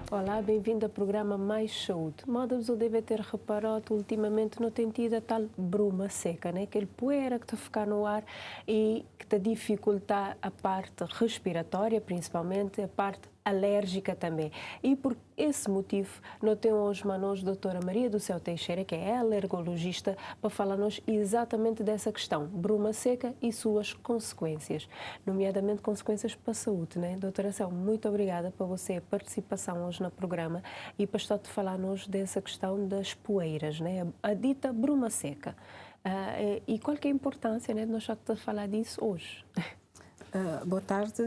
Olá, bem-vindo ao programa Mais Saúde. Moda você deve ter reparado ultimamente não tem tido a tal bruma seca, né? Aquele poeira que está a ficar no ar e que está a dificultar a parte respiratória, principalmente a parte alérgica também. E por esse motivo, nós temos hoje manos a doutora Maria do Céu Teixeira, que é alergologista, para falar-nos exatamente dessa questão, bruma seca e suas consequências, nomeadamente consequências para a saúde, né? Doutora Céu, muito obrigada por você participação hoje no programa e para estar a falar-nos dessa questão das poeiras, né? A dita bruma seca. E qual que é a importância, né, de nós estar a falar disso hoje? Boa tarde.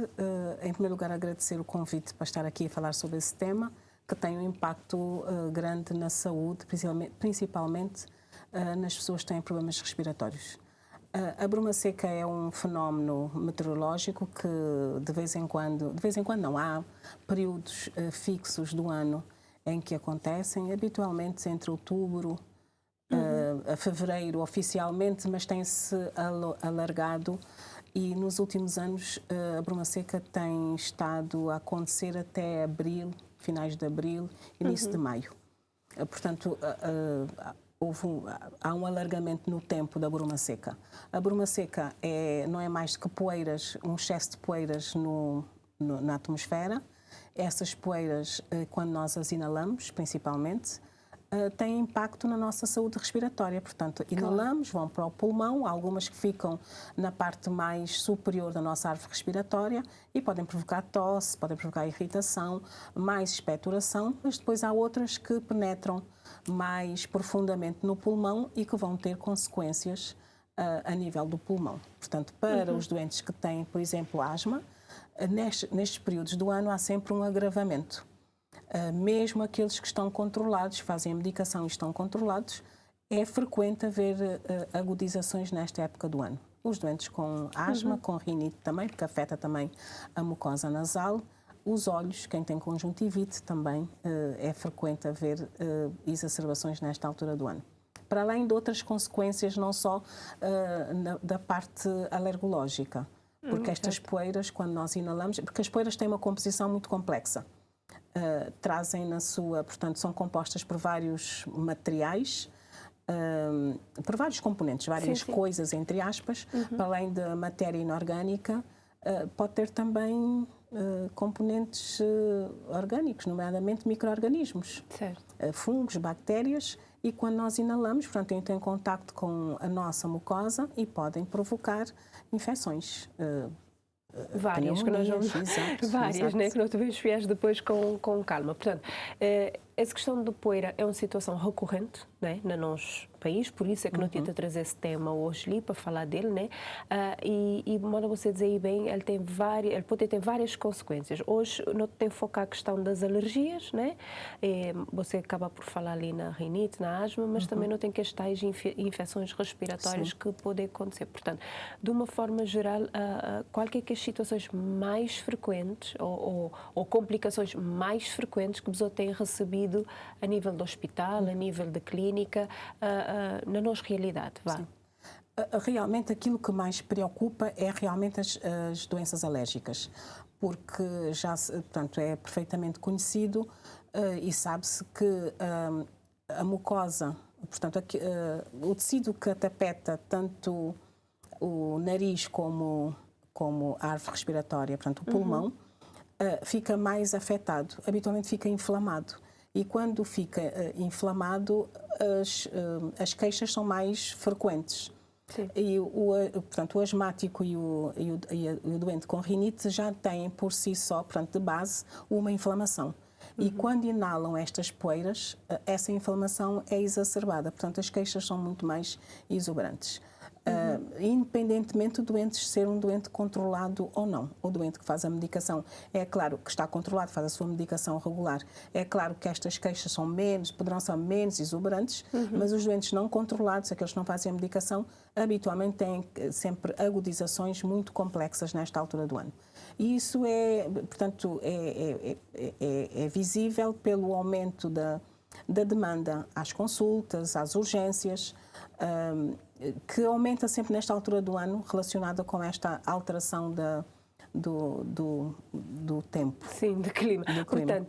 Em primeiro lugar, agradecer o convite para estar aqui a falar sobre esse tema, que tem um impacto grande na saúde, principalmente nas pessoas que têm problemas respiratórios. A bruma seca é um fenómeno meteorológico que de vez em quando não, há períodos fixos do ano em que acontecem, habitualmente entre outubro a fevereiro oficialmente, mas tem-se alargado. E nos últimos anos a bruma seca tem estado a acontecer até abril, finais de abril, início de maio. Portanto, há um alargamento no tempo da bruma seca. A bruma seca não é mais do que poeiras, um excesso de poeiras na atmosfera. Essas poeiras, quando nós as inalamos, principalmente, têm impacto na nossa saúde respiratória. Portanto, inalamos, vão para o pulmão, há algumas que ficam na parte mais superior da nossa árvore respiratória e podem provocar tosse, podem provocar irritação, mais expectoração, mas depois há outras que penetram mais profundamente no pulmão e que vão ter consequências a nível do pulmão. Portanto, para os doentes que têm, por exemplo, asma, nestes períodos do ano há sempre um agravamento. Mesmo aqueles que estão controlados, fazem a medicação e estão controlados, é frequente haver agudizações nesta época do ano. Os doentes com asma, com rinite também, porque afeta também a mucosa nasal, os olhos, quem tem conjuntivite também é frequente haver exacerbações nesta altura do ano. Para além de outras consequências, não só da parte alergológica, porque estas poeiras, quando nós inalamos, porque as poeiras têm uma composição muito complexa. Trazem na sua, portanto, são compostas por vários materiais, por vários componentes, várias coisas, entre aspas, para além da matéria inorgânica, pode ter também componentes orgânicos, nomeadamente micro-organismos, fungos, bactérias, e quando nós inalamos, portanto, entram em contacto com a nossa mucosa e podem provocar infecções. Várias, que nós vamos... Várias, né, que nós devemos ver depois com calma. Portanto, essa questão de poeira é uma situação recorrente, né, no nosso país, por isso é que nós tentamos trazer esse tema hoje ali para falar dele, né? E modo você dizer bem, ele pode ter várias consequências. Hoje nós temos focar a questão das alergias, né? Você acaba por falar ali na rinite, na asma, mas também não tem que as tais infecções respiratórias que podem acontecer. Portanto, de uma forma geral, qualquer que as situações mais frequentes ou complicações mais frequentes que você tem recebido a nível do hospital, a nível da clínica, na nossa realidade, vá. Realmente aquilo que mais preocupa é realmente as doenças alérgicas, porque portanto, é perfeitamente conhecido e sabe-se que a mucosa, portanto, o tecido que tapeta tanto o nariz como a árvore respiratória, portanto, o pulmão, fica mais afetado, habitualmente fica inflamado. E quando fica inflamado, as queixas são mais frequentes. Sim. E portanto, o asmático e o doente com rinite já têm por si só, portanto, de base, uma inflamação. E quando inalam estas poeiras, essa inflamação é exacerbada. Portanto, as queixas são muito mais exuberantes. Independentemente do doente ser um doente controlado ou não. O doente que faz a medicação, é claro que está controlado, faz a sua medicação regular. É claro que estas queixas poderão ser menos exuberantes, mas os doentes não controlados, aqueles que não fazem a medicação, habitualmente têm sempre agudizações muito complexas nesta altura do ano. E isso portanto, é visível pelo aumento da demanda às consultas, às urgências, que aumenta sempre nesta altura do ano, relacionada com esta alteração do tempo. Sim, do clima. Portanto,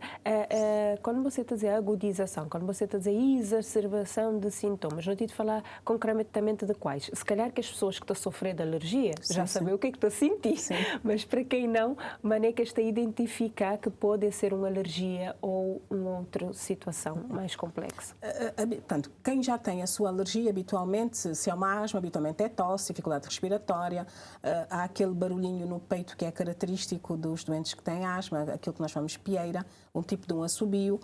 quando você está a dizer agudização, quando você está a dizer exacerbação de sintomas, não te de falar concretamente de quais? Se calhar que as pessoas que estão a sofrer de alergia já sabem o que é que estão a sentir, mas para quem não, maneira que está a identificar que pode ser uma alergia ou uma outra situação mais complexa. Portanto, quem já tem a sua alergia, habitualmente, se é uma asma, habitualmente é tosse, dificuldade respiratória, há aquele barulhinho no peito que é característico dos doentes que têm asma, aquilo que nós chamamos de pieira, um tipo de um assobio,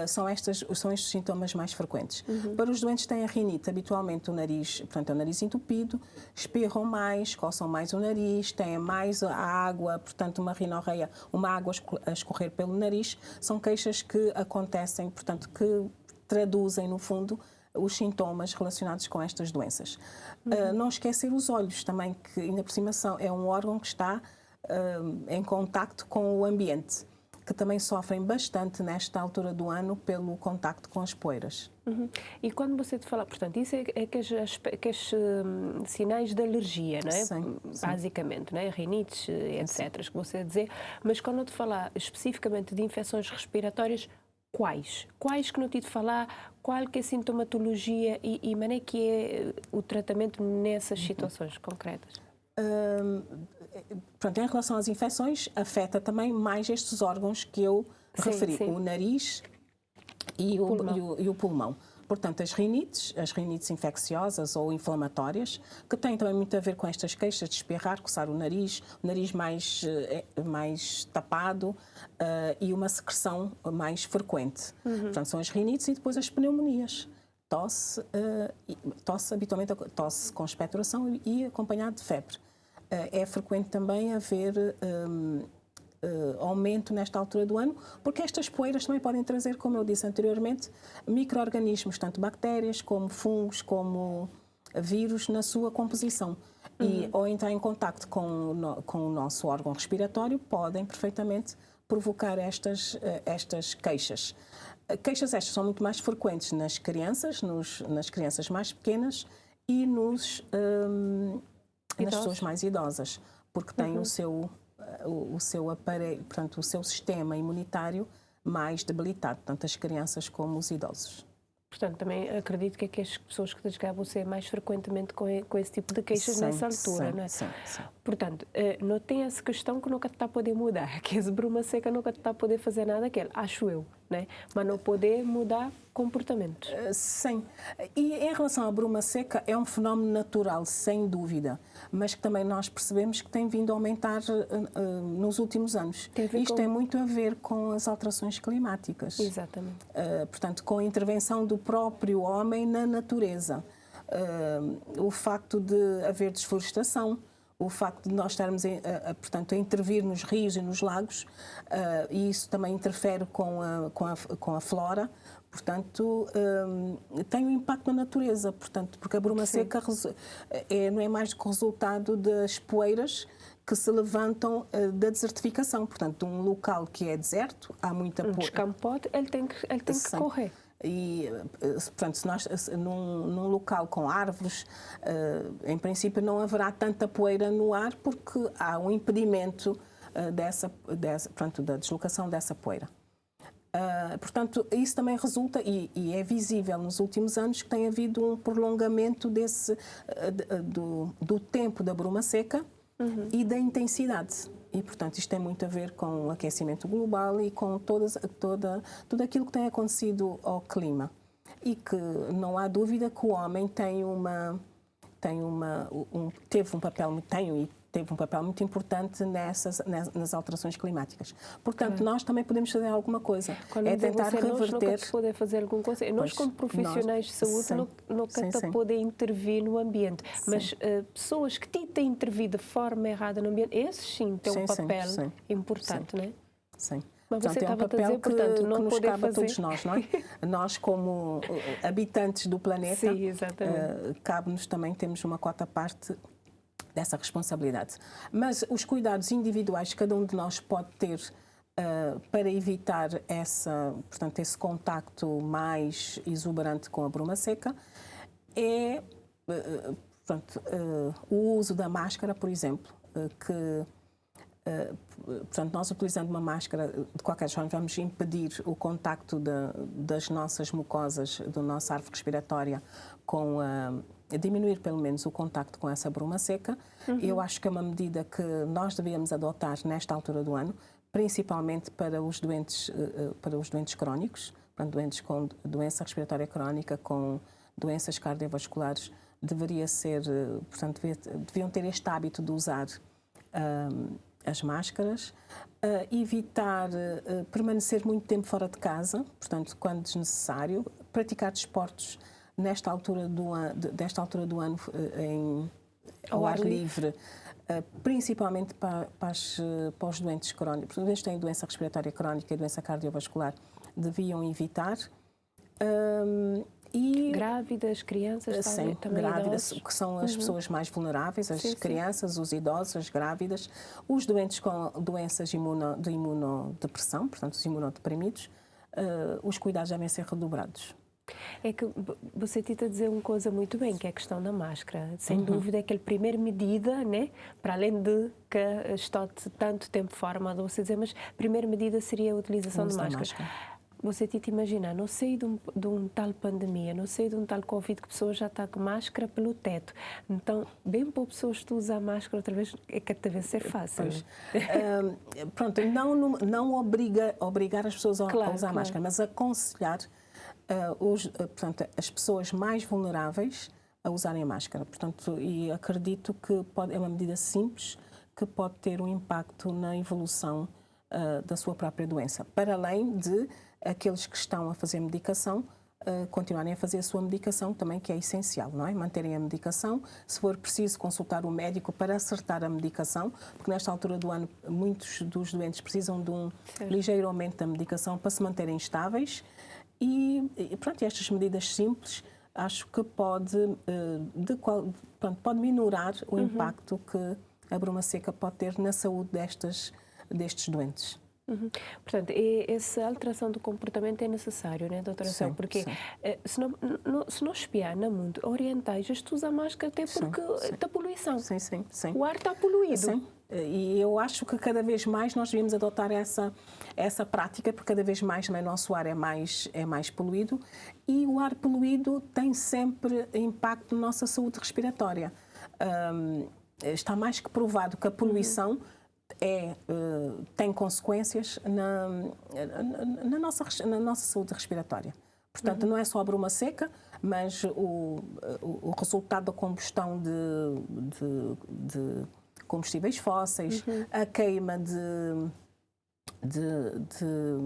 são estes sintomas mais frequentes. Para os doentes que têm a rinite, habitualmente o nariz, portanto, é o nariz entupido, espirram mais, coçam mais o nariz, têm mais a água, portanto, uma rinorreia, uma água a escorrer pelo nariz, são queixas que acontecem, portanto, que traduzem, no fundo, os sintomas relacionados com estas doenças. Não esquecer os olhos também, que ainda por cima é um órgão que está em contacto com o ambiente, que também sofrem bastante nesta altura do ano pelo contacto com as poeiras. E quando você te fala, portanto, isso é aqueles sinais de alergia, não é? Sim, basicamente, não é? Rinites, etc., que você dizer, mas quando eu te falar especificamente de infecções respiratórias, quais? Quais que não tive de falar? Qual que é a sintomatologia e maneira que é o tratamento nessas situações concretas? Pronto, em relação às infecções, afeta também mais estes órgãos que eu referi, sim. o nariz e o pulmão. Portanto, as rinites infecciosas ou inflamatórias, que têm também muito a ver com estas queixas de espirrar, coçar o nariz mais tapado e uma secreção mais frequente. Portanto, são as rinites e depois as pneumonias. Tosse, habitualmente tosse com expectoração e acompanhado de febre. É frequente também haver aumento nesta altura do ano, porque estas poeiras também podem trazer, como eu disse anteriormente, micro-organismos, tanto bactérias como fungos, como vírus na sua composição. E ao entrar em contacto com o nosso órgão respiratório, podem perfeitamente provocar estas queixas. Queixas estas são muito mais frequentes nas crianças, nas crianças mais pequenas e nas pessoas mais idosas, porque têm o seu aparelho, portanto, o seu sistema imunitário mais debilitado, tanto as crianças como os idosos. Portanto, também acredito que as pessoas que desgabam ser mais frequentemente com esse tipo de queixas nessa altura, não é? Sim. Portanto, não tem essa questão que nunca está a poder mudar, que esse bruma seca nunca está a poder fazer nada aquele, acho eu, né? Mas não poder mudar comportamentos. Sim. E em relação à bruma seca, é um fenómeno natural, sem dúvida, mas que também nós percebemos que tem vindo a aumentar nos últimos anos. Isto tem muito a ver com as alterações climáticas. Exatamente. Portanto, com a intervenção do próprio homem na natureza. O facto de haver desflorestação, o facto de nós estarmos portanto, a intervir nos rios e nos lagos, e isso também interfere com a flora, portanto, tem um impacto na natureza, portanto, porque a bruma seca não é mais do que o resultado das poeiras que se levantam da desertificação. Portanto, um local que é deserto, há muita poeira. Descampote, ele tem que correr. E, portanto, se nós, num local com árvores, em princípio não haverá tanta poeira no ar porque há um impedimento da deslocação dessa poeira. Portanto, isso também resulta, e é visível nos últimos anos, que tem havido um prolongamento do tempo da bruma seca e da intensidade. E, portanto, isto tem muito a ver com o aquecimento global e com tudo aquilo que tem acontecido ao clima. E que não há dúvida que o homem teve um papel muito importante nas alterações climáticas. Portanto, nós também podemos fazer alguma coisa. Quando tentar reverter. Nós poder fazer alguma coisa. Nós, como profissionais de saúde, não poder intervir no ambiente. Mas pessoas que tentam intervir de forma errada no ambiente, esses sim têm um papel importante, não é? Sim. Mas você é um papel a dizer, portanto, não que nos poder cabe fazer. a todos nós, não é? Nós, como habitantes do planeta, cabe-nos também, temos uma cota à parte dessa responsabilidade. Mas os cuidados individuais que cada um de nós pode ter para evitar esse contacto mais exuberante com a bruma seca é o uso da máscara, por exemplo, que portanto, nós utilizando uma máscara, de qualquer forma, vamos impedir o contacto das nossas mucosas, da nossa árvore respiratória, diminuir pelo menos o contacto com essa bruma seca. Eu acho que é uma medida que nós devíamos adotar nesta altura do ano, principalmente para os doentes crónicos, portanto, doentes com doença respiratória crónica, com doenças cardiovasculares, portanto, deviam ter este hábito de usar as máscaras, evitar permanecer muito tempo fora de casa, portanto, quando desnecessário, praticar desportos desta altura do ano ao ar livre, principalmente para os doentes crónicos. Os doentes que têm doença respiratória crónica e doença cardiovascular deviam evitar. E grávidas, crianças, sim, também grávidas, idosos. Que são as pessoas mais vulneráveis, as crianças, os idosos, as grávidas, os doentes com doenças de imunodepressão, portanto, os imunodeprimidos, os cuidados devem ser redobrados. É que você está a dizer uma coisa muito bem, que é a questão da máscara. Sem dúvida é aquela primeira medida, né? Para além de que estou tanto tempo fora, mas você dizer, mas a primeira medida seria a utilização de máscara. Você te imagina, não sei de um tal pandemia, não sei de um tal Covid que a pessoa já está com máscara pelo teto. Então, bem para pessoas que usam máscara outra vez, é que deve ser fácil. Pronto, não obrigar as pessoas a usar máscara, mas aconselhar portanto, as pessoas mais vulneráveis a usarem a máscara. Portanto, e acredito que é uma medida simples que pode ter um impacto na evolução da sua própria doença, para além de aqueles que estão a fazer medicação continuarem a fazer a sua medicação também, que é essencial, não é? Manterem a medicação, se for preciso consultar o médico para acertar a medicação, porque nesta altura do ano muitos dos doentes precisam de um ligeiro aumento da medicação para se manterem estáveis e pronto, estas medidas simples acho que pode minorar o impacto que a bruma seca pode ter na saúde destes doentes. Portanto, essa alteração do comportamento é necessário, né, doutora? Sim, porque se não espiar no mundo orientais, tu usa máscara até porque está poluição. Sim. O ar está poluído. Sim. E eu acho que cada vez mais nós devíamos adotar essa prática, porque cada vez mais também o nosso ar é mais poluído e o ar poluído tem sempre impacto na nossa saúde respiratória. Está mais que provado que a poluição tem consequências na nossa saúde respiratória. Portanto, não é só a bruma seca, mas o resultado da combustão de combustíveis fósseis, a queima de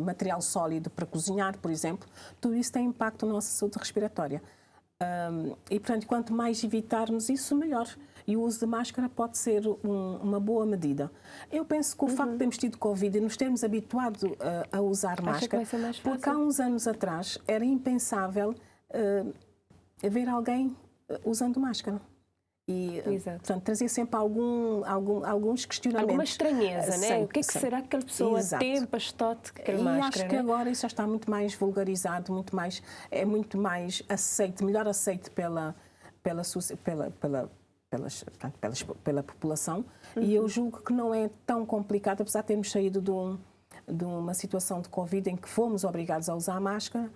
material sólido para cozinhar, por exemplo, tudo isso tem impacto na nossa saúde respiratória. E, portanto, quanto mais evitarmos isso, melhor. E o uso de máscara pode ser uma boa medida. Eu penso que o facto de termos tido Covid e nos termos habituado a usar máscara, porque há uns anos atrás era impensável ver alguém usando máscara. E, portanto, trazia sempre alguns questionamentos. Alguma estranheza, né? O que é que será que aquela pessoa tem para estar de máscara? E acho que agora isso já está muito mais vulgarizado, é muito mais aceito, melhor aceito pela população. E eu julgo que não é tão complicado, apesar de termos saído de uma situação de Covid em que fomos obrigados a usar máscara.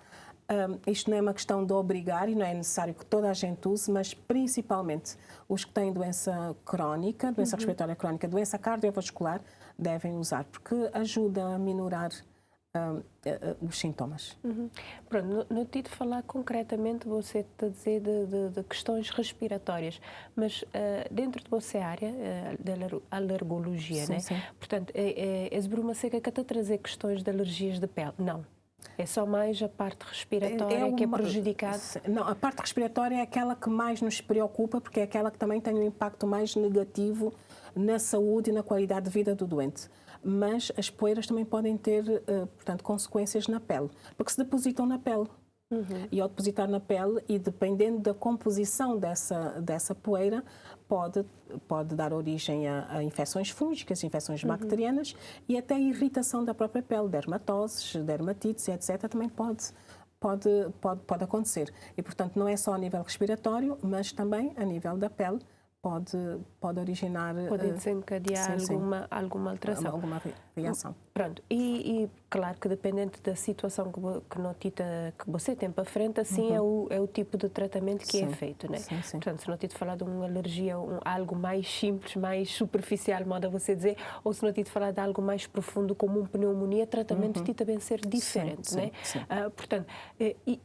Isto não é uma questão de obrigar e não é necessário que toda a gente use, mas principalmente os que têm doença crónica, doença respiratória crónica, doença cardiovascular, devem usar, porque ajuda a minorar os sintomas. Pronto, não tive de falar concretamente, você está a dizer de questões respiratórias, mas dentro de você área da alergologia, sim, né? Sim. Portanto, a bruma seca que está a trazer questões de alergias de pele? Não. É só mais a parte respiratória que é prejudicada? Não, a parte respiratória é aquela que mais nos preocupa, porque é aquela que também tem um impacto mais negativo na saúde e na qualidade de vida do doente. Mas as poeiras também podem ter, portanto, consequências na pele, porque se depositam na pele. E ao depositar na pele, e dependendo da composição dessa poeira, pode dar origem a infecções fúngicas, infecções bacterianas e até irritação da própria pele, dermatoses, dermatites, etc. também pode acontecer. E, portanto, não é só a nível respiratório, mas também a nível da pele pode originar... Pode desencadear alguma alteração. Alguma reação. Pronto. E claro que dependente da situação que você tem para frente, assim é o tipo de tratamento que é feito, né? Sim. Portanto, se não te falar de uma alergia, algo mais simples, mais superficial, modo você dizer, ou se não te falar de algo mais profundo, como uma pneumonia, tratamento de também ser diferente, né? Sim. Portanto,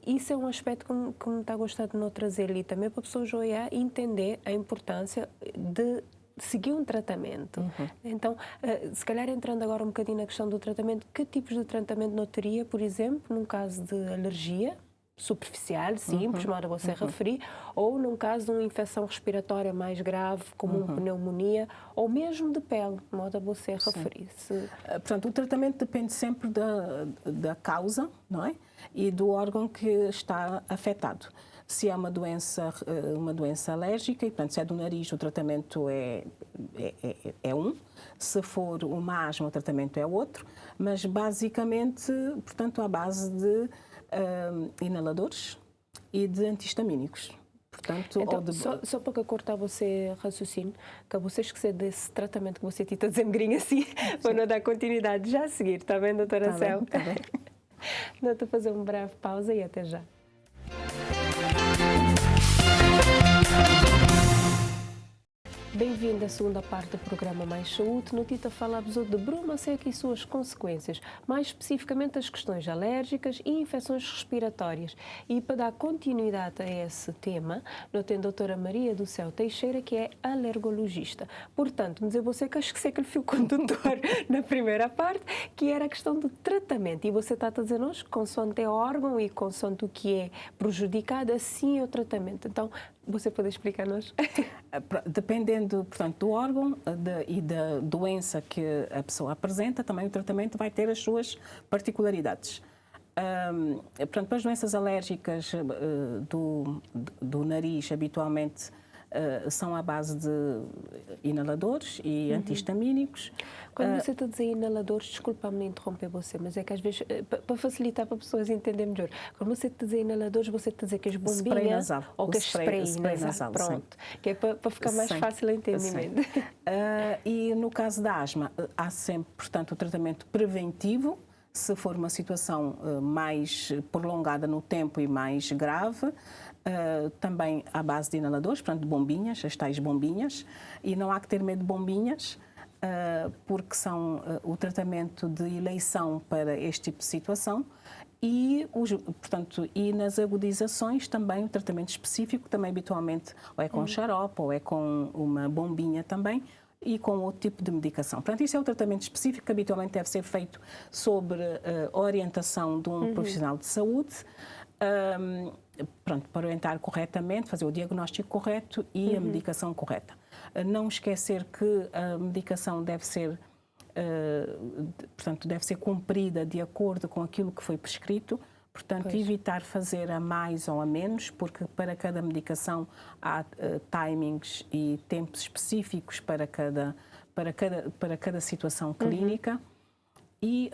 isso é um aspecto que me está gostando de não trazer ali também para pessoas olhar e entender a importância de seguir um tratamento. Então, se calhar entrando agora um bocadinho na questão do tratamento, que tipos de tratamento não teria, por exemplo, num caso de alergia superficial, simples, modo você referir, ou num caso de uma infecção respiratória mais grave, como uma pneumonia, ou mesmo de pele, modo você referir. Portanto, o tratamento depende sempre da causa, não é? E do órgão que está afetado. Se é uma doença alérgica, e portanto, se é do nariz, o tratamento é um. Se for uma asma, o tratamento é outro. Mas, basicamente, portanto, à base de inaladores e de antihistamínicos. Portanto, então, só para cortar você raciocínio, que você esquecer desse tratamento que você está dizendo gringa assim, para não dar continuidade já a seguir, está bem, doutora Céu? Está bem. Não, estou a fazer uma breve pausa e até já. Bem-vindo à segunda parte do programa Mais Saúde. No Tita falamos de bruma seca e suas consequências, mais especificamente as questões alérgicas e infecções respiratórias. E para dar continuidade a esse tema, nós temos a doutora Maria do Céu Teixeira, que é alergologista. Portanto, dizer você que acho que sei que ele fio condutor na primeira parte, que era a questão do tratamento. E você está a dizer-nos, consoante é órgão e consoante o que é prejudicado, assim é o tratamento. Então, você pode explicar-nos? Dependendo, portanto, do órgão e da doença que a pessoa apresenta, também o tratamento vai ter as suas particularidades. Portanto, para as doenças alérgicas do nariz, habitualmente, são à base de inaladores e antihistamínicos. Quando você está a dizer inaladores, desculpa-me interromper você, mas é que às vezes, para facilitar para pessoas entenderem melhor, quando você está a dizer inaladores, você está a dizer que as bombinhas ou que as spray nasal, pronto, que é para ficar mais fácil o entendimento. E no caso da asma, há sempre, portanto, o tratamento preventivo, se for uma situação mais prolongada no tempo e mais grave, também à base de inaladores, portanto, de bombinhas, as tais bombinhas, e não há que ter medo de bombinhas, porque são o tratamento de eleição para este tipo de situação e, portanto, e nas agudizações também o tratamento específico, também habitualmente ou é com xarope ou é com uma bombinha também, e com outro tipo de medicação. Portanto, isso é o tratamento específico que habitualmente deve ser feito sobre a orientação de um profissional de saúde, para orientar corretamente, fazer o diagnóstico correto e a medicação correta. Não esquecer que a medicação deve ser, portanto, deve ser cumprida de acordo com aquilo que foi prescrito. Portanto, evitar fazer a mais ou a menos, porque para cada medicação há timings e tempos específicos para cada situação clínica.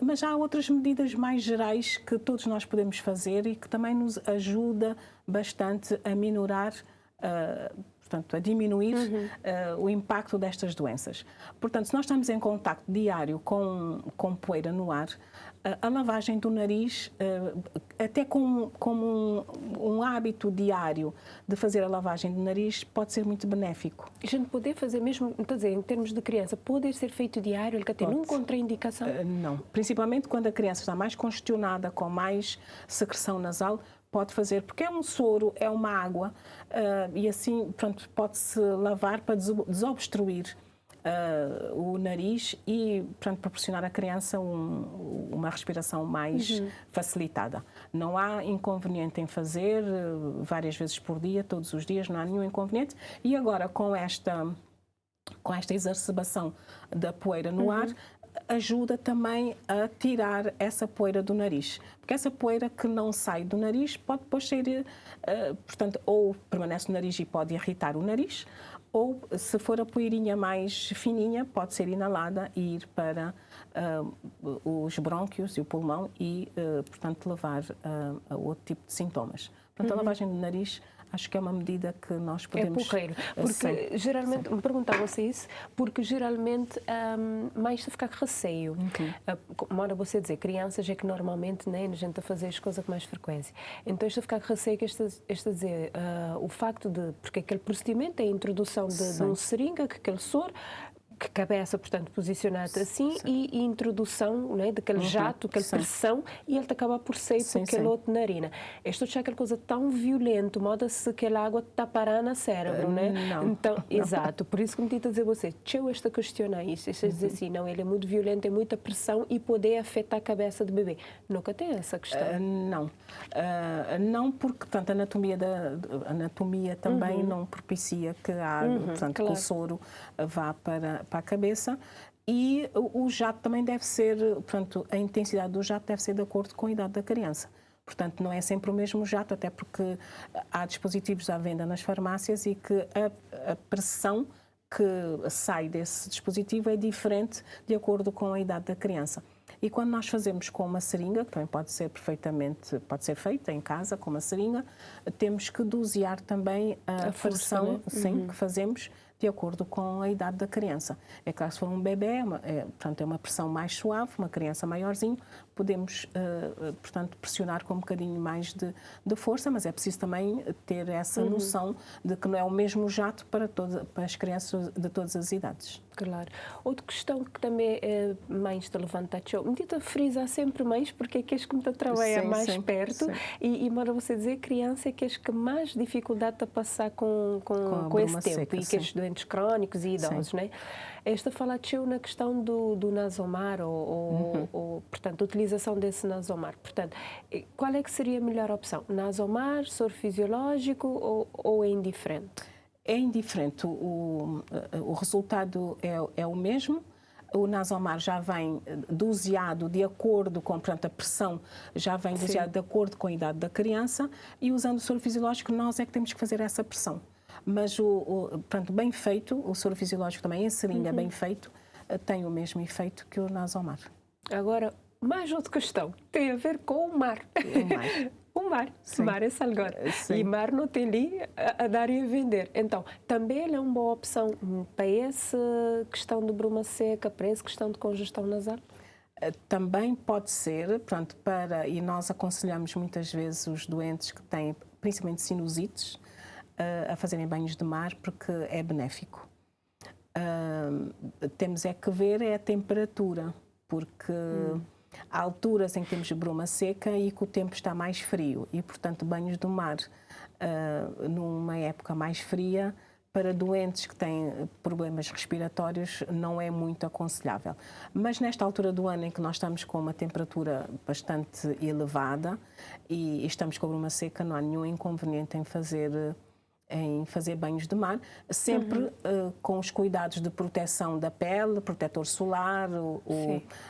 Mas há outras medidas mais gerais que todos nós podemos fazer e que também nos ajuda bastante a minorar, portanto, a diminuir o impacto destas doenças. Portanto, se nós estamos em contacto diário com poeira no ar, a lavagem do nariz, até como um hábito diário de fazer a lavagem do nariz, pode ser muito benéfico. A gente poder fazer mesmo, quer dizer, em termos de criança, poder ser feito diário, ele tem nenhuma contraindicação? Não. Principalmente quando a criança está mais congestionada, com mais secreção nasal, pode fazer, porque é um soro, é uma água, e assim, pronto, pode-se lavar para desobstruir o nariz e, portanto, proporcionar à criança uma respiração mais facilitada. Não há inconveniente em fazer várias vezes por dia, todos os dias, não há nenhum inconveniente. E agora, com esta exacerbação da poeira no ar, ajuda também a tirar essa poeira do nariz. Porque essa poeira que não sai do nariz pode depois ser, portanto, ou permanece no nariz e pode irritar o nariz, ou, se for a poeirinha mais fininha, pode ser inalada e ir para os brônquios e o pulmão e, portanto, levar a outro tipo de sintomas. Portanto, a lavagem do nariz acho que é uma medida que nós podemos... É porreiro, porque geralmente, me perguntavam-se isso, porque geralmente mais se ficar receio. Mora você dizer, crianças é que normalmente, né, a gente a fazer as coisas com mais frequência. Então, isto a ficar receio, que este a dizer, o facto de, porque aquele procedimento é a introdução de um seringa, que aquele soro, que cabeça, portanto, posicionada assim, e introdução, né, daquele jato, aquela pressão, e ele acaba por sair por aquele outro narina. Isto é aquela coisa tão violenta, moda-se que a água está parando no cérebro, né? Não. Então, não. exato. Por isso que me digo a dizer você, eu esta questionar isso, este dizer assim, não, ele é muito violento, tem muita pressão e poder afetar a cabeça do bebê. Nunca tem essa questão? Não. Não, porque, portanto, a anatomia também não propicia que a água, portanto, que o soro vá para a cabeça, e o jato também deve ser, portanto, a intensidade do jato deve ser de acordo com a idade da criança. Portanto, não é sempre o mesmo jato, até porque há dispositivos à venda nas farmácias e que a pressão que sai desse dispositivo é diferente de acordo com a idade da criança. E quando nós fazemos com uma seringa, que também pode ser feita em casa com uma seringa, temos que dosear também a pressão, né? Que fazemos de acordo com a idade da criança. É claro, se for um bebê, portanto, é uma pressão mais suave, uma criança maiorzinho, podemos, portanto, pressionar com um bocadinho mais de força, mas é preciso também ter essa noção de que não é o mesmo jato para as crianças de todas as idades. Claro. Outra questão que também é mais te levantar, me tenta frisar sempre mais, porque é que as que me trabalham mais perto, e mora você dizer, criança é que as que mais dificuldade a passar com esse tempo, seca, e que os doentes crónicos e idosos, né? Esta fala na questão do Nasomar, ou portanto, a utilização desse Nasomar. Portanto, qual é que seria a melhor opção? Nasomar, soro fisiológico ou é indiferente? É indiferente, o resultado é o mesmo. O Nasomar já vem doseado de acordo com, portanto, a pressão já vem doseada de acordo com a idade da criança, e usando o soro fisiológico nós é que temos que fazer essa pressão. Mas, portanto, bem feito, o soro fisiológico também em seringa bem feito, tem o mesmo efeito que o Nasomar. Agora, mais outra questão, tem a ver com o mar. O mar. O mar é Salgueiro. E mar não tem ali a dar e a vender. Então, também ele é uma boa opção para essa questão de bruma seca, para essa questão de congestão nasal? Também pode ser, portanto, e nós aconselhamos muitas vezes os doentes que têm, principalmente sinusites, a fazerem banhos de mar, porque é benéfico. Temos é que ver a temperatura, porque há alturas em que temos bruma seca e que o tempo está mais frio, e, portanto, banhos do mar numa época mais fria, para doentes que têm problemas respiratórios, não é muito aconselhável. Mas nesta altura do ano em que nós estamos com uma temperatura bastante elevada e estamos com bruma seca, não há nenhum inconveniente em fazer banhos de mar, sempre com os cuidados de proteção da pele, protetor solar,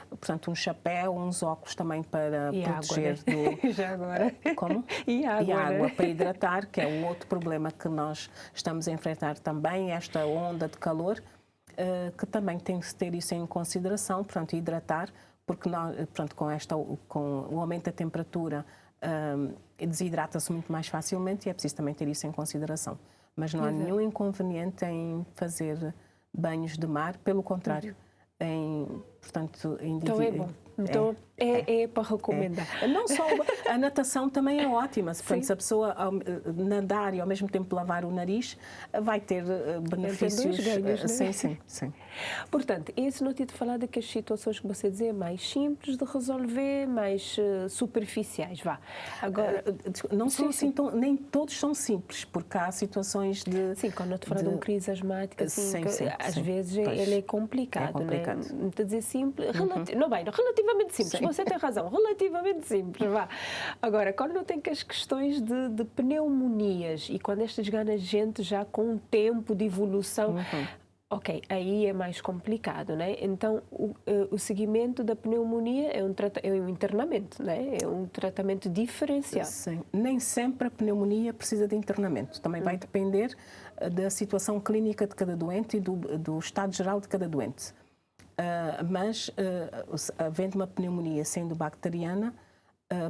portanto, um chapéu, uns óculos também para proteger água, né? do... Já agora. Como? E água, né? Para hidratar, que é um outro problema que nós estamos a enfrentar também, esta onda de calor, que também tem que se ter isso em consideração, portanto, hidratar, porque nós, portanto, com o aumento da temperatura, desidrata-se muito mais facilmente, e é preciso também ter isso em consideração. Mas não há nenhum inconveniente em fazer banhos de mar, pelo contrário. Então é bom. Então é para recomendar. Não só a natação também é ótima. Portanto, se a pessoa nadar e ao mesmo tempo lavar o nariz, vai ter benefícios. Ganhos, né? Sim. Portanto, esse não tinha de falar daquelas situações que você dizia mais simples de resolver, mais superficiais, vá. Agora, não são assim nem todos são simples, porque há situações de... Sim, quando eu te falo de uma crise asmática, às vezes ele é complicado, né? Não te dizer simples, relativamente simples, você tem razão, relativamente simples, vá. Agora, quando não tem que as questões de pneumonias, e quando estas ganham gente já com um tempo de evolução, ok, aí é mais complicado, né? Então, o seguimento da pneumonia é um internamento, né? É um tratamento diferenciado. Sim. Nem sempre a pneumonia precisa de internamento. Também vai depender da situação clínica de cada doente e do estado geral de cada doente. Mas, havendo uma pneumonia sendo bacteriana,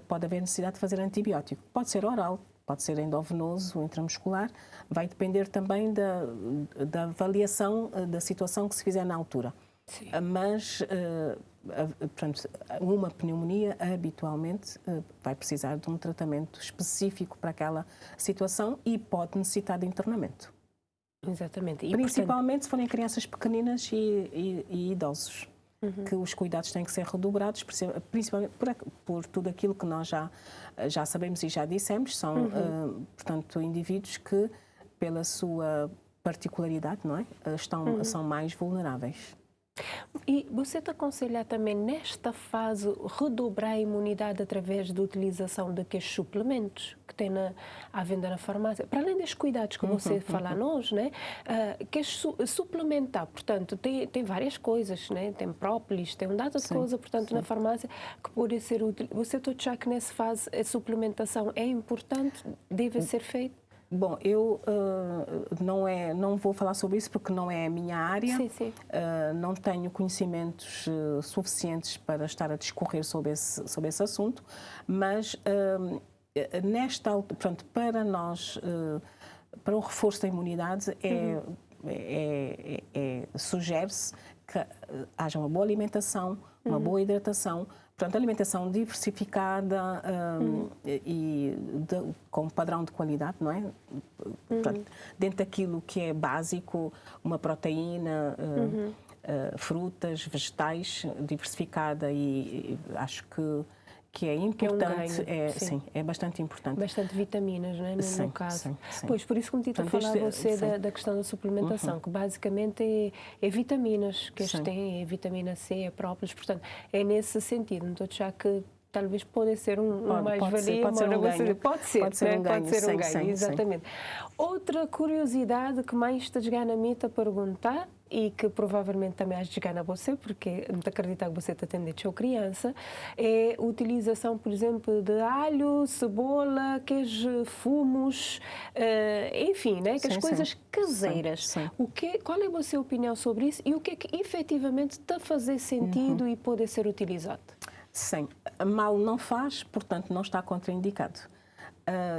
pode haver necessidade de fazer antibiótico. Pode ser oral, pode ser endovenoso, intramuscular, vai depender também da avaliação da situação que se fizer na altura. Sim. Mas, portanto, uma pneumonia habitualmente vai precisar de um tratamento específico para aquela situação e pode necessitar de internamento. Exatamente. E, principalmente se forem crianças pequeninas e idosos. Que os cuidados têm que ser redobrados, principalmente por tudo aquilo que nós já sabemos e já dissemos. São, portanto, indivíduos que, pela sua particularidade, não é? São mais vulneráveis. E você te aconselha também, nesta fase, redobrar a imunidade através da utilização daqueles suplementos que tem à venda na farmácia? Para além dos cuidados que você fala a nós, né? Que suplementar, portanto, tem várias coisas, né? Tem própolis, tem um dado de coisa, portanto, na farmácia, que pode ser útil. Você está que nessa fase a suplementação é importante, deve ser feita? Bom, eu não vou falar sobre isso porque não é a minha área. Sim. Não tenho conhecimentos suficientes para estar a discorrer sobre esse assunto, mas portanto, para nós, para o reforço da imunidade, sugere-se que haja uma boa alimentação, uma boa hidratação, portanto, alimentação diversificada e com padrão de qualidade, não é? Portanto, dentro daquilo que é básico, uma proteína, frutas, vegetais, diversificada, e acho que é importante, é bastante importante. Bastante vitaminas, não é? No caso. Sim. Pois, por isso que me a falar você da questão da suplementação, que basicamente é vitaminas que eles têm, é vitamina C, é próprios, portanto, é nesse sentido. Então, já que talvez pode ser um mais-valia, pode ser um ganho, exatamente. Outra curiosidade que mais te desgana a mim a perguntar, e que provavelmente também as desgana a você, porque não acredito que você está atendendo sua criança, é a utilização, por exemplo, de alho, cebola, queijo, fumos, enfim, né? Aquelas coisas caseiras. Qual é a sua opinião sobre isso e o que é que efetivamente está a fazer sentido e pode ser utilizado? Sim, mal não faz, portanto não está contraindicado.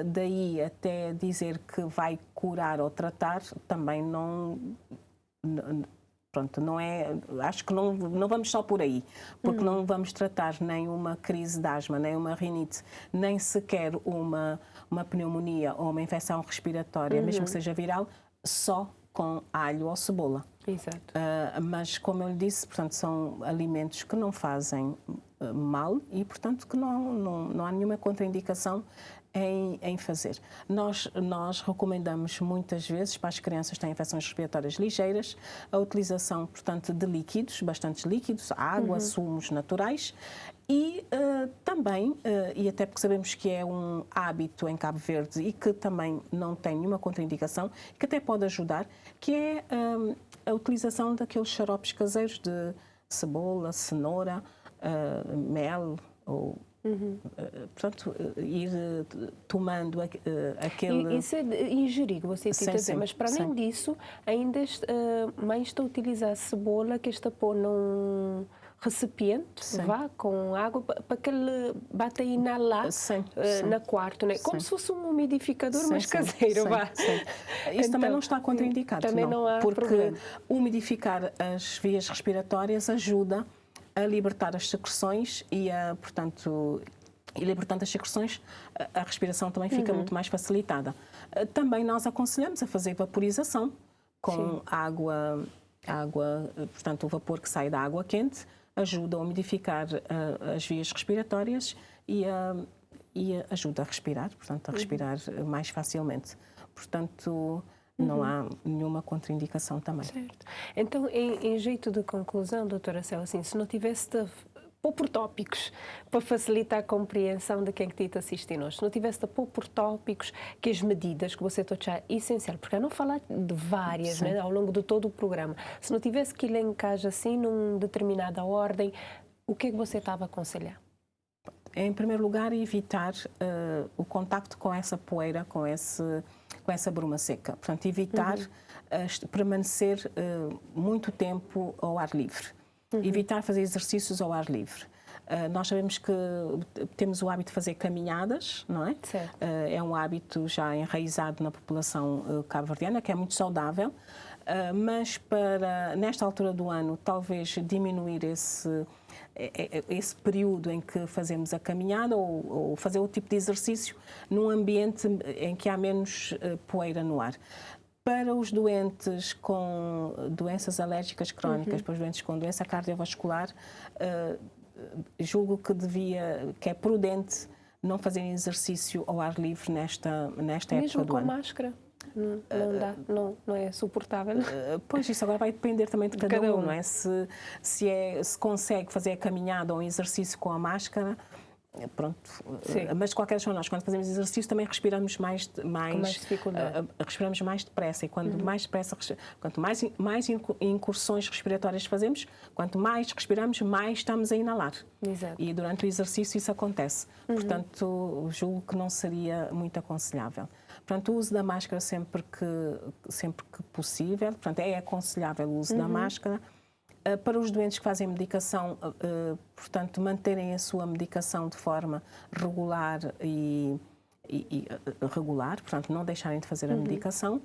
Daí até dizer que vai curar ou tratar, também pronto, não é, acho que não vamos só por aí, porque não vamos tratar nem uma crise de asma, nem uma rinite, nem sequer uma pneumonia ou uma infecção respiratória, mesmo que seja viral, só com alho ou cebola. Exato. Mas, como eu lhe disse, portanto, são alimentos que não fazem mal e, portanto, que não há nenhuma contraindicação em fazer. Nós recomendamos muitas vezes para as crianças que têm infecções respiratórias ligeiras a utilização, portanto, de líquidos, bastantes líquidos, água, sumos naturais e também, e até porque sabemos que é um hábito em Cabo Verde e que também não tem nenhuma contraindicação, que até pode ajudar, que é a utilização daqueles xaropes caseiros de cebola, cenoura, mel ou portanto, ir tomando aquele... Isso é ingerir, você está a dizer, mas para além disso, ainda mais está a utilizar a cebola que está a pôr num recipiente, com água, para que ele bata e inalar no quarto, né? Como se fosse um umidificador, mas caseiro. Isso então, também não está contraindicado, também não há porque problema. Umidificar as vias respiratórias ajuda a libertar as secreções e, portanto, libertando as secreções, a respiração também fica muito mais facilitada. Também nós aconselhamos a fazer vaporização com água, portanto, o vapor que sai da água quente ajuda a umidificar as vias respiratórias e ajuda a respirar, portanto, a respirar mais facilmente. Portanto, não há nenhuma contraindicação também. Certo. Então, em jeito de conclusão, doutora Célia, assim, se não tivesse de pôr por tópicos para facilitar a compreensão de quem que te assiste hoje, se não tivesse de pôr por tópicos que as medidas que você achar essencial, porque eu não falar de várias, né, ao longo de todo o programa, se não tivesse que elencar assim numa determinada ordem, o que é que você estava a aconselhar? Em primeiro lugar, evitar o contacto com essa poeira, com essa bruma seca. Portanto, evitar permanecer muito tempo ao ar livre. Evitar fazer exercícios ao ar livre. Nós sabemos que temos o hábito de fazer caminhadas, não é? Certo. É um hábito já enraizado na população cabo-verdiana, que é muito saudável, mas para, nesta altura do ano, talvez diminuir esse período em que fazemos a caminhada ou fazer o tipo de exercício num ambiente em que há menos poeira no ar. Para os doentes com doenças alérgicas crónicas, para os doentes com doença cardiovascular, julgo que é prudente não fazerem exercício ao ar livre nesta época do ano. Mesmo com máscara? Não dá, não é suportável. Pois, isso agora vai depender também de cada um, não é? Se consegue fazer a caminhada ou um exercício com a máscara, pronto. Sim. Mas de qualquer forma, nós quando fazemos exercício também respiramos mais dificuldade. Respiramos mais depressa, e quanto mais depressa, quanto mais incursões respiratórias fazemos, quanto mais respiramos, mais estamos a inalar. Exato. E durante o exercício isso acontece. Portanto, julgo que não seria muito aconselhável. Portanto, o uso da máscara sempre que possível. Portanto, é aconselhável o uso da máscara. Para os doentes que fazem medicação, portanto, manterem a sua medicação de forma regular regular, portanto, não deixarem de fazer a medicação.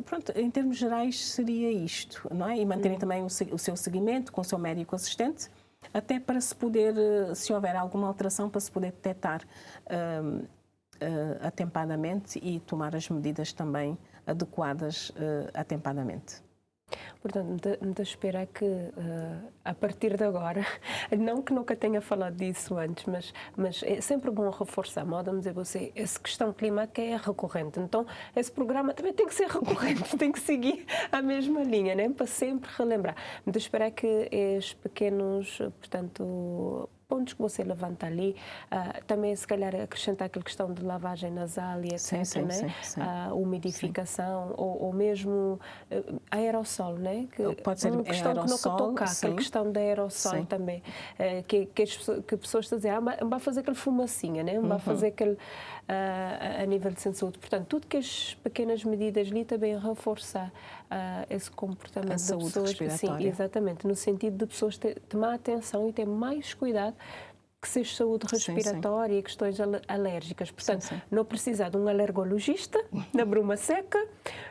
Pronto, em termos gerais seria isto, não é? E manterem também o seu seguimento com o seu médico assistente, até para se poder, se houver alguma alteração, para se poder detectar atempadamente e tomar as medidas também adequadas atempadamente. Portanto, me espera que, a partir de agora, não que nunca tenha falado disso antes, mas é sempre bom reforçar, modo dizer você, essa questão climática é recorrente, então esse programa também tem que ser recorrente, tem que seguir a mesma linha, né? Para sempre relembrar. Me espera que estes pequenos, portanto, pontos que você levanta ali, também se calhar acrescentar aquela questão de lavagem nasal e etc, sim, né? A umidificação ou mesmo aerossol, né? Que pode ser uma questão aerossol, que nunca tocar, aquela questão da aerossol também, que pessoas estão a dizer, vai fazer aquela fumacinha, né? Vai fazer aquele a nível de saúde. Portanto, tudo que as pequenas medidas ali também reforçar esse comportamento da pessoas, respiratória. sim, exatamente, no sentido de pessoas tomar atenção e ter mais cuidado que seja saúde respiratória e questões alérgicas. Portanto, não precisar de um alergologista na bruma seca,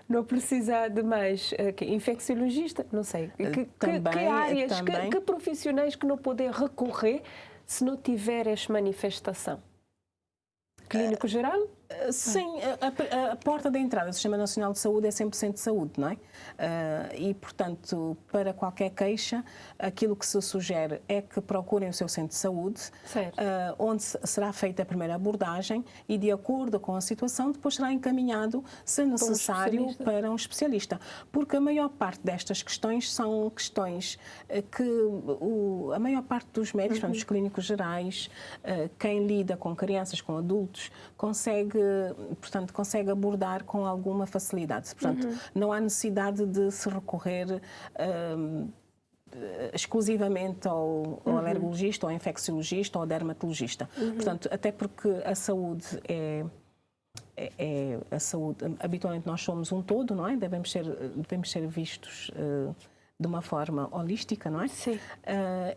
não precisar de mais infecciologista, não sei. Que áreas, que profissionais que não podem recorrer se não tiver esta manifestação? Clínico geral? Sim, a porta de entrada do Sistema Nacional de Saúde é 100% de saúde, não é? E, portanto, para qualquer queixa, aquilo que se sugere é que procurem o seu centro de saúde, onde será feita a primeira abordagem e, de acordo com a situação, depois será encaminhado, se necessário, para um especialista. Porque a maior parte destas questões são questões que a maior parte dos médicos, dos clínicos gerais, quem lida com crianças, com adultos, consegue abordar com alguma facilidade. Portanto, não há necessidade de se recorrer exclusivamente ao alergologista, ao infecciologista ou ao dermatologista. Portanto, até porque a saúde a saúde, habitualmente nós somos um todo, não é? Devemos ser vistos de uma forma holística, não é? Sim.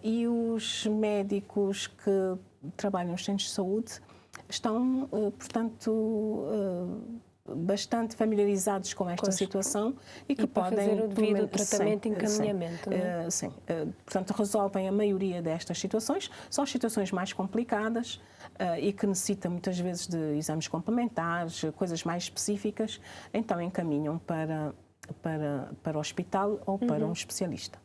E os médicos que trabalham nos centros de saúde estão, portanto, bastante familiarizados com esta situação e que podem fazer o devido tratamento e encaminhamento. Sim. Portanto, resolvem a maioria destas situações. São as situações mais complicadas e que necessitam muitas vezes de exames complementares, coisas mais específicas, então encaminham para o hospital ou para um especialista.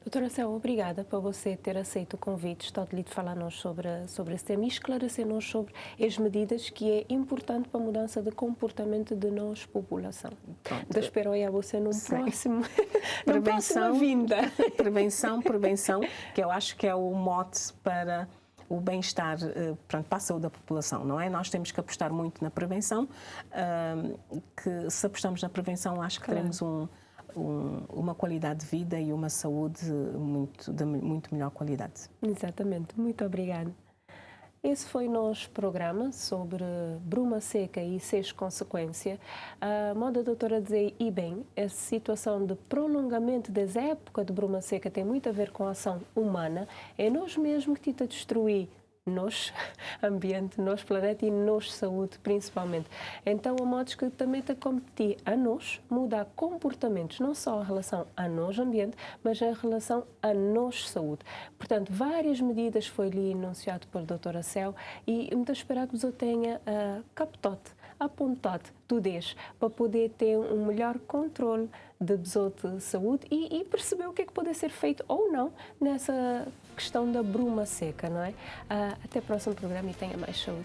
Doutora Céu, obrigada por você ter aceito o convite. Estou de falar-nos sobre esse tema e esclarecer-nos sobre as medidas que é importante para a mudança de comportamento de nós, população. Então, espero a você numa próxima vinda. Prevenção, que eu acho que é o mote para o bem-estar, para a saúde da população, não é? Nós temos que apostar muito na prevenção, que se apostamos na prevenção, acho que teremos uma qualidade de vida e uma saúde de muito melhor qualidade. Exatamente. Muito obrigada. Esse foi o nosso programa sobre bruma seca e seus consequências. Moda doutora dizer, e bem, essa situação de prolongamento dessa época de bruma seca tem muito a ver com a ação humana. É nós mesmos que tenta destruir nosso ambiente, nosso planeta e nossa saúde, principalmente. Então, a modos que também está a competir a nós, mudar comportamentos, não só em relação a nosso ambiente, mas em relação a nossa saúde. Portanto, várias medidas foi ali enunciado pela doutora Céu e muito espero que você tenha captado, apontado tudo isso, para poder ter um melhor controle de saúde e perceber o que é que pode ser feito ou não nessa questão da bruma seca, não é? Até o próximo programa e tenha mais saúde.